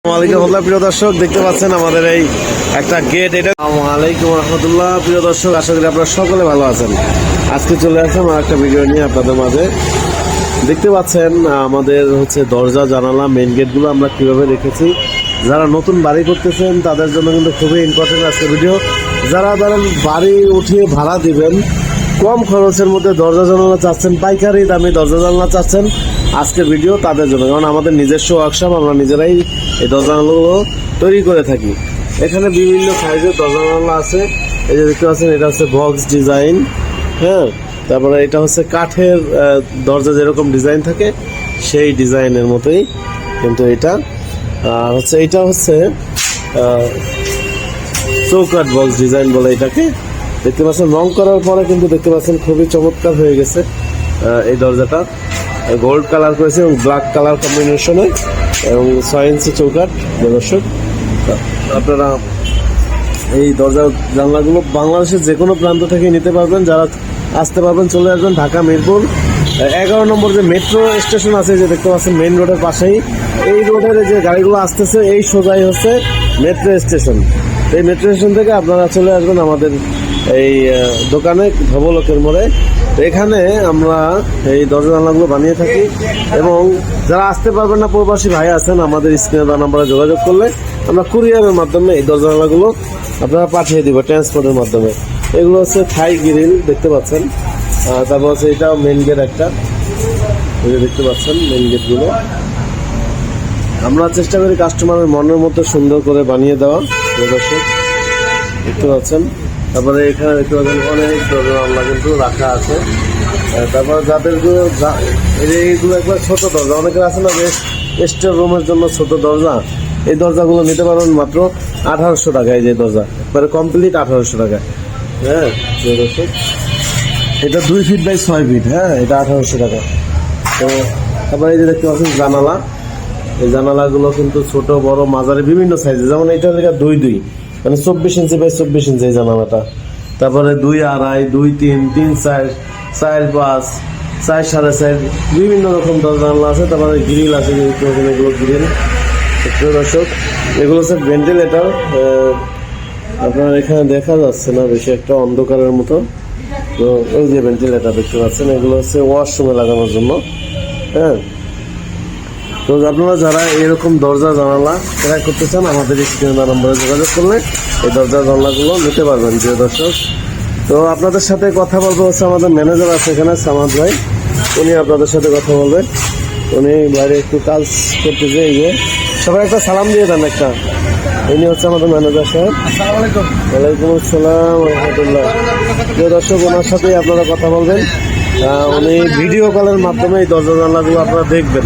প্রিয় দর্শক দেখতে পাচ্ছেন আমাদের এই একটা গেট। এটা আসসালামু রহমতুল্লাহ। প্রিয় দর্শক, আশা করি আপনারা সকলে ভালো আছেন। আজকে চলে আসলাম আর একটা ভিডিও নিয়ে আপনাদের মাঝে। দেখতে পাচ্ছেন আমাদের দরজা জানালা মেইন গেটগুলো আমরা কিভাবে রেখেছি। যারা নতুন বাড়ি করতেছেন তাদের জন্য কিন্তু খুবই ইম্পর্টেন্ট আজকে ভিডিও। যারা ধরেন বাড়ি উঠিয়ে ভাড়া দিবেন, কম খরচের মধ্যে দরজা জানালা চাচ্ছেন, পাইকারি দামে দরজা জানালা চাচ্ছেন, আজকের ভিডিও তাদের জন্য। কারণ আমাদের নিজস্ব ওয়ার্কশপ, আমরা নিজেরাই এই দরজা জানালাগুলো তৈরি করে থাকি। এখানে বিভিন্ন সাইজের দরজা জানালা আছে। এই যে দেখতে পাচ্ছেন, এটা হচ্ছে বক্স ডিজাইন, হ্যাঁ। তারপরে এটা হচ্ছে কাঠের দরজা যেরকম ডিজাইন থাকে সেই ডিজাইনের মতোই কিন্তু এটা এটা হচ্ছে চৌকাঠ বক্স ডিজাইন বলে এটাকে। দেখতে পাচ্ছেন রং করার পরে কিন্তু দেখতে পাচ্ছেন খুবই চমৎকার হয়ে গেছে। এই দরজাটা গোল্ড কালার করেছে এবং ব্ল্যাক কালার কম্বিনেশনে এবং 6 ইঞ্চি চৌকাঠ। দর্শক, আপনারা এই দরজা জানলাগুলো বাংলাদেশের যে কোনো প্রান্ত থেকে নিতে পারবেন। যারা আসতে পারবেন চলে আসবেন ঢাকা মিরপুর 11 নম্বর যে মেট্রো স্টেশন আছে, যে দেখতে পাচ্ছেন মেইন রোডের পাশেই। এই রোডের যে গাড়িগুলো আসতেছে এই সোজাই হচ্ছে মেট্রো স্টেশন। এই মেট্রো স্টেশন থেকে আপনারা চলে আসবেন আমাদের এই দোকানে ধবলকের মোড়ে। এখানে আমরা এই দরজা জানলাগুলো বানিয়ে থাকি এবং যারা আসতে পারবেন না, প্রবাসী ভাই আছেন, আমাদের স্ক্রিনে দেওয়া নাম্বারে যোগাযোগ করলে আমরা কুরিয়ারের মাধ্যমে এই দরজা জানলাগুলো আপনারা পাঠিয়ে দিব ট্রান্সপোর্টের মাধ্যমে। এগুলো হচ্ছে থাই গ্রিল দেখতে পাচ্ছেন। তারপর হচ্ছে এটাও মেন গেট একটা, দেখতে পাচ্ছেন মেন গেটগুলো। আমরা চেষ্টা করি কাস্টমারের মনের মতো সুন্দর করে বানিয়ে দেওয়া। দর্শক দেখতে পাচ্ছেন। তারপরে এখানে দেখতে পাচ্ছেন অনেক দরজা জানলা কিন্তু রাখা আছে। তারপরে যাদেরগুলো এইগুলো একবার ছোট দরজা, অনেকের আছে না স্টোর রুমের জন্য ছোট দরজা, এই দরজাগুলো নিতে পারবেন মাত্র 1800 টাকা। এই যে দরজা একবারে কমপ্লিট 1800 টাকা। হ্যাঁ দর্শক, এটা 2 ফিট বাই 6 ফিট, হ্যাঁ, এটা 1800 টাকা। তো তারপরে এই যে দেখতে পাচ্ছেন জানালা, এই জানালাগুলো কিন্তু ছোট বড় মাঝারি বিভিন্ন সাইজে। যেমন এটা লেখা 2-2, মানে 24 ইঞ্চি বাই 24 ইঞ্চি এই জানালাটা। তারপরে 2-2.5, 2-3, 3-4, 4-5, 4-4.5 বিভিন্ন রকম দরজা জানলা আছে। তারপরে গ্রিল আছে, এগুলো গ্রিল। দর্শক, এগুলো হচ্ছে ভেন্টিলেটর। আপনার এখানে দেখা যাচ্ছে না বেশি, একটা অন্ধকারের মতো। তো এই যে ভেন্টিলেটর দেখতে পাচ্ছেন, এগুলো হচ্ছে ওয়াশরুমে লাগানোর জন্য, হ্যাঁ। তো আপনারা যারা এরকম দরজা জানালা ক্রয় করতে চান, আমাদের স্ক্রিনে দেওয়া নম্বরে যোগাযোগ করলে এই দরজা জানালাগুলো নিতে পারবেন। প্রিয় দর্শক, তো আপনাদের সাথে কথা বলবো হচ্ছে আমাদের ম্যানেজার আছে এখানে, সামাদ ভাই, উনি আপনাদের সাথে কথা বলবেন। উনি বাইরে একটু কাজ করতেছে। এই যে সবাই একটা সালাম দিয়ে দেন একটা। ইনি হচ্ছে আমাদের ম্যানেজার সাহেব। ওয়ালাইকুম আসসালাম রহমতুল্লাহ। প্রিয় দর্শক, ওনার সাথেই আপনারা কথা বলবেন। উনি ভিডিও কলের মাধ্যমে এই দরজা জানলাগুলো আপনারা দেখবেন।